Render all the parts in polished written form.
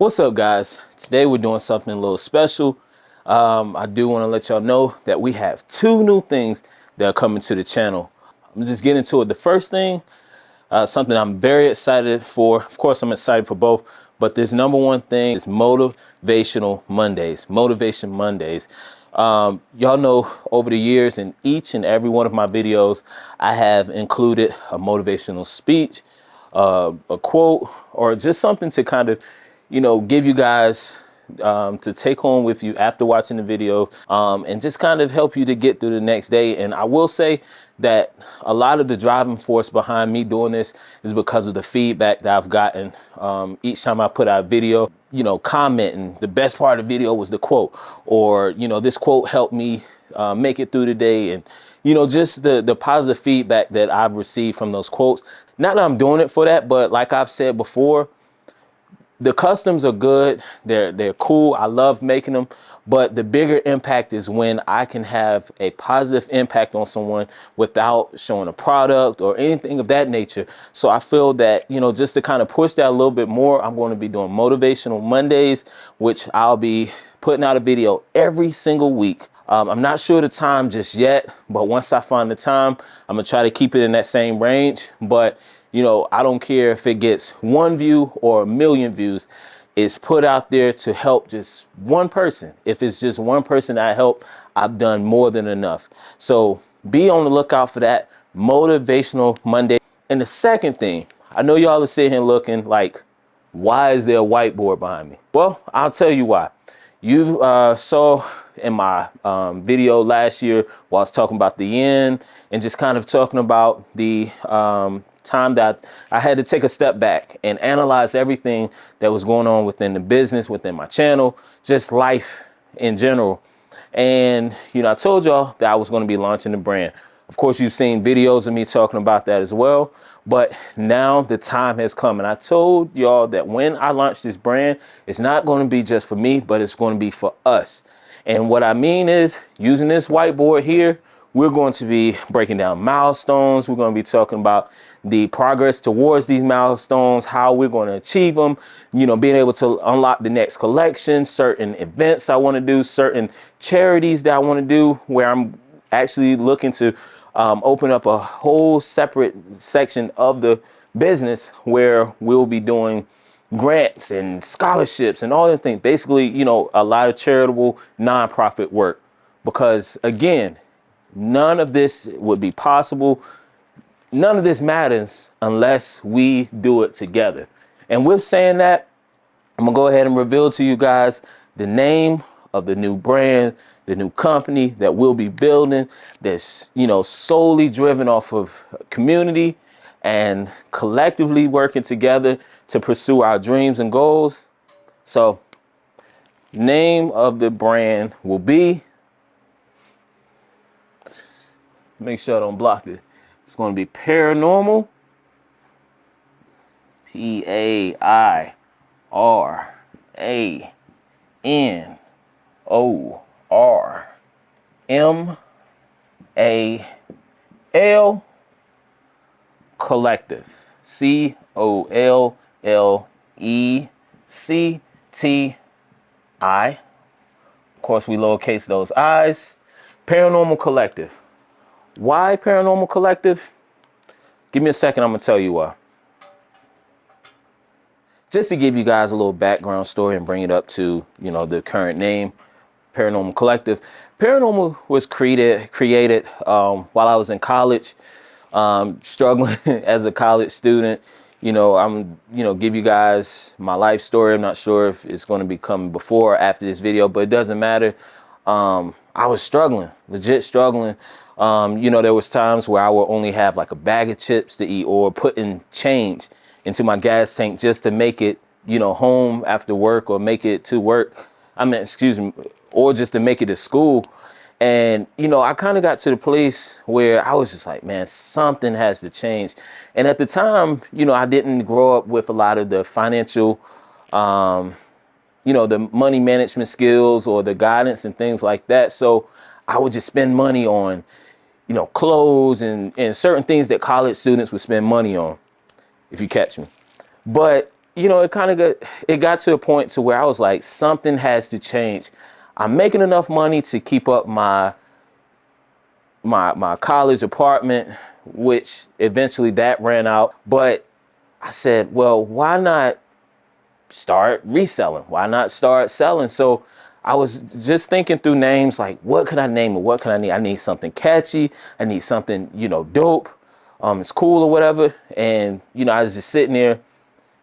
What's up, guys? Today we're doing something a little special. I do want to let y'all know that we have two new things that are coming to the channel. I'm just getting to it. The first thing, something I'm very excited for. Of course, I'm excited for both, but this number one thing is Motivational Mondays. Motivation Mondays. Y'all know over the years in each and every one of my videos, I have included a motivational speech, a quote, or just something to kind of, give you guys to take home with you after watching the video, and just kind of help you to get through the next day. And I will say that a lot of the driving force behind me doing this is because of the feedback that I've gotten each time I put out a video, commenting the best part of the video was the quote, or, this quote helped me make it through the day. And, just the positive feedback that I've received from those quotes. Not that I'm doing it for that, but like I've said before, the customs are good. They're cool. I love making them. But the bigger impact is when I can have a positive impact on someone without showing a product or anything of that nature. So I feel that, just to kind of push that a little bit more, I'm going to be doing Motivational Mondays, which I'll be putting out a video every single week. I'm not sure the time just yet, but once I find the time, I'm going to try to keep it in that same range. But I don't care if it gets 1 view or 1,000,000 views. It's put out there to help just one person. If it's just one person I help, I've done more than enough. So be on the lookout for that Motivational Monday. And the second thing, I know y'all are sitting here looking like, why is there a whiteboard behind me? Well, I'll tell you why. You saw in my video last year while I was talking about the end and just kind of talking about the time that I had to take a step back and analyze everything that was going on within the business, within my channel, just life in general. And, I told y'all that I was going to be launching the brand. Of course, you've seen videos of me talking about that as well. But now the time has come. And I told y'all that when I launch this brand, it's not going to be just for me, but it's going to be for us. And what I mean is, using this whiteboard here, we're going to be breaking down milestones. We're going to be talking about the progress towards these milestones, how we're going to achieve them, being able to unlock the next collection, certain events I want to do, certain charities that I want to do, where I'm actually looking to open up a whole separate section of the business where we'll be doing grants and scholarships and all those things. Basically, a lot of charitable nonprofit work, because again, none of this would be possible. None of this matters unless we do it together. And with saying that, I'm gonna go ahead and reveal to you guys the name of the new brand, the new company that we'll be building, that's, solely driven off of community and collectively working together to pursue our dreams and goals. So, name of the brand will be, make sure I don't block it. It's going to be PAiRANORMAL, PAiRANORMAL Collective, COLLECTI. Of course, we lowercase those I's. PAiRANORMAL Collective. Why PAiRANORMAL Collective? Give me a second, I'm gonna tell you why. Just to give you guys a little background story and bring it up to, the current name, PAiRANORMAL Collective. PAiRANORMAL was created while I was in college, struggling as a college student. I'm, give you guys my life story. I'm not sure if it's going to be coming before or after this video, but it doesn't matter. I was struggling, legit struggling. There was times where I would only have like a bag of chips to eat, or putting change into my gas tank just to make it, home after work, or make it to work. Or just to make it to school. And, I kind of got to the place where I was just like, man, something has to change. And at the time, I didn't grow up with a lot of the financial, the money management skills or the guidance and things like that. So I would just spend money on, clothes and certain things that college students would spend money on, if you catch me. But you know, it got to a point to where I was like, something has to change. I'm making enough money to keep up my college apartment, which eventually that ran out. But I said, well, why not start reselling? Why not start selling? So I was just thinking through names like, what could I name it? What can I need? I need something catchy. I need something, you know, dope. It's cool or whatever. And, you know, I was just sitting there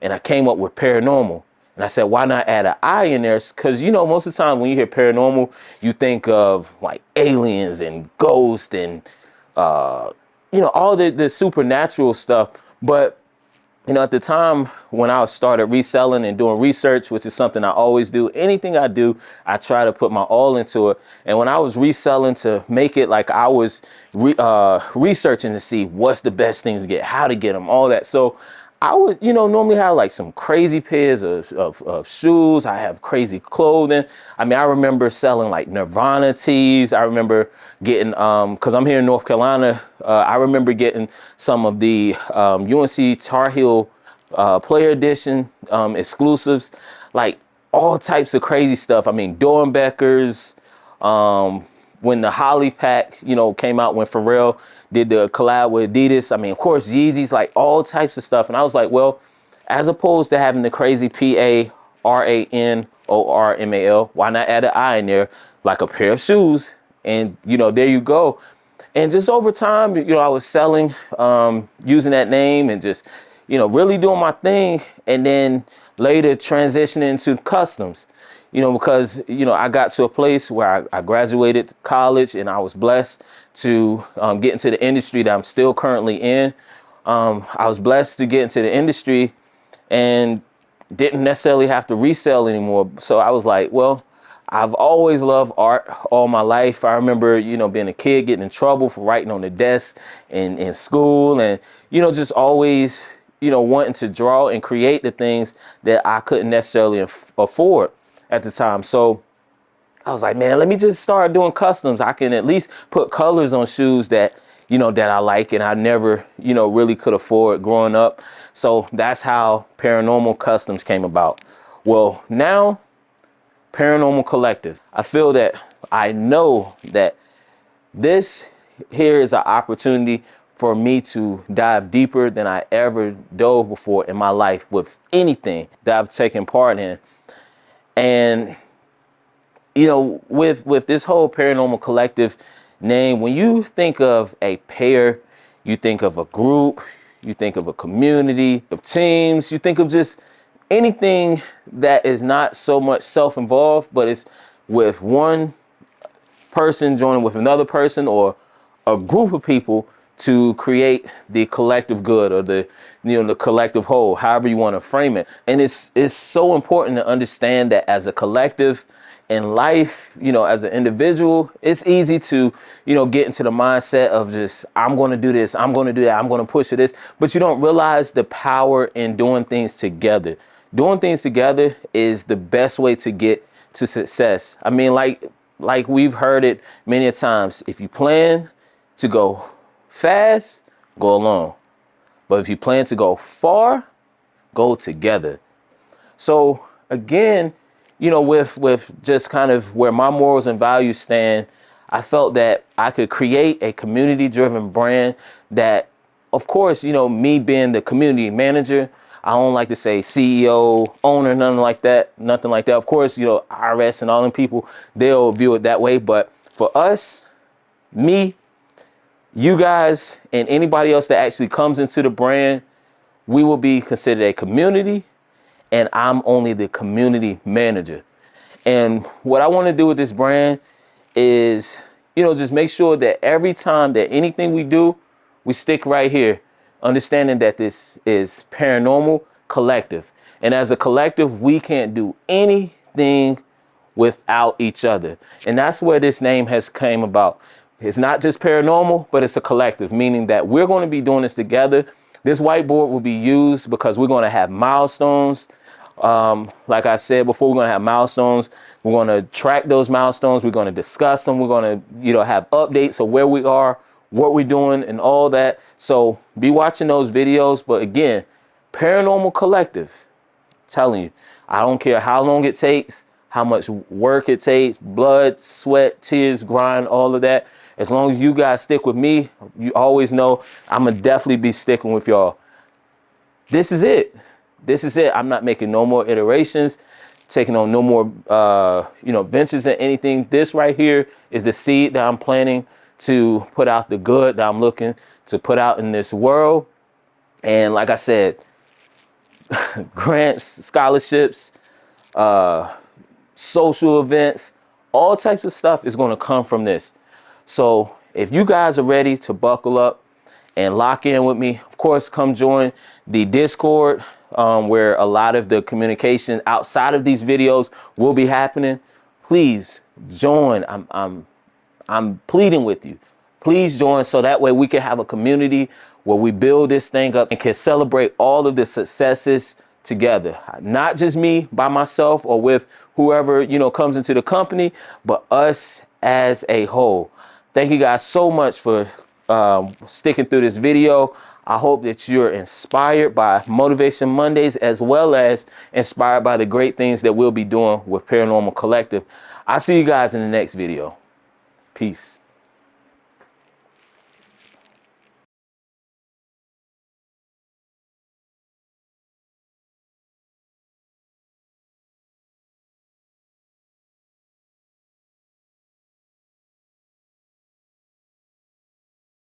and I came up with paranormal. And I said, why not add an I in there? Because, you know, most of the time when you hear paranormal, you think of like aliens and ghosts and, you know, all the supernatural stuff. But you know, at the time when I started reselling and doing research, which is something I always do, anything I do, I try to put my all into it. And when I was reselling to make it like I was researching to see what's the best things to get, how to get them, all that. So I would, you know, normally have like some crazy pairs of shoes. I have crazy clothing. I mean, I remember selling like Nirvana tees. I remember getting, cause I'm here in North Carolina. I remember getting some of the UNC Tar Heel player edition exclusives, like all types of crazy stuff. I mean, Dornbeckers, when the Holly pack, you know, came out, when Pharrell did the collab with Adidas. I mean, of course, Yeezys, like all types of stuff. And I was like, well, as opposed to having the crazy PAiRANORMAL, why not add an I in there, like a pair of shoes? And, you know, there you go. And just over time, you know, I was selling, using that name and just, you know, really doing my thing. And then later transitioning into customs, you know, because, you know, I got to a place where I graduated college and I was blessed to get into the industry that I'm still currently in. I was blessed to get into the industry and didn't necessarily have to resell anymore. So I was like, well, I've always loved art all my life. I remember, you know, being a kid, getting in trouble for writing on the desk in school, and, you know, just always, you know, wanting to draw and create the things that I couldn't necessarily afford at the time. So I was like, man, let me just start doing customs. I can at least put colors on shoes that, you know, that I like and I never, you know, really could afford growing up. So that's how Paranormal Customs came about. Well, now Paranormal Collective. I feel that I know that this here is an opportunity for me to dive deeper than I ever dove before in my life with anything that I've taken part in. And, you know, with this whole Paranormal Collective name, when you think of a pair, you think of a group, you think of a community of teams, you think of just anything that is not so much self-involved, but it's with one person joining with another person or a group of people to create the collective good, or the, you know, the collective whole, however you want to frame it. And it's so important to understand that as a collective in life, you know, as an individual, it's easy to, you know, get into the mindset of just, I'm going to do this, I'm going to do that, I'm going to push to this, but you don't realize the power in doing things together. Doing things together is the best way to get to success. I mean, like we've heard it many times. If you plan to go fast, go alone. But if you plan to go far, go together. So again, you know, with just kind of where my morals and values stand, I felt that I could create a community-driven brand that, of course, you know, me being the community manager, I don't like to say CEO, owner, nothing like that. Of course, you know, IRS and all them people, they'll view it that way. But for us, me, you guys, and anybody else that actually comes into the brand, we will be considered a community, and I'm only the community manager. And what I want to do with this brand is, you know, just make sure that every time that anything we do, we stick right here, understanding that this is Paranormal Collective. And as a collective, we can't do anything without each other. And that's where this name has came about. It's not just paranormal, but it's a collective, meaning that we're going to be doing this together. This whiteboard will be used because we're going to have milestones. Like I said before, we're going to have milestones. We're going to track those milestones. We're going to discuss them. We're going to, you know, have updates of where we are, what we're doing, and all that. So be watching those videos. But again, Paranormal Collective. telling you, I don't care how long it takes, how much work it takes, blood, sweat, tears, grind, all of that. As long as you guys stick with me, you always know I'm gonna definitely be sticking with y'all. This is it. This is it. I'm not making no more iterations, taking on no more, ventures and anything. This right here is the seed that I'm planning to put out, the good that I'm looking to put out in this world. And like I said, grants, scholarships, social events, all types of stuff is going to come from this. So if you guys are ready to buckle up and lock in with me, of course, come join the Discord, where a lot of the communication outside of these videos will be happening. Please join. I'm pleading with you. Please join, so that way we can have a community where we build this thing up and can celebrate all of the successes together. Not just me by myself or with whoever, comes into the company, but us as a whole. Thank you guys so much for sticking through this video. I hope that you're inspired by Motivation Mondays, as well as inspired by the great things that we'll be doing with Paranormal Collective. I'll see you guys in the next video. Peace.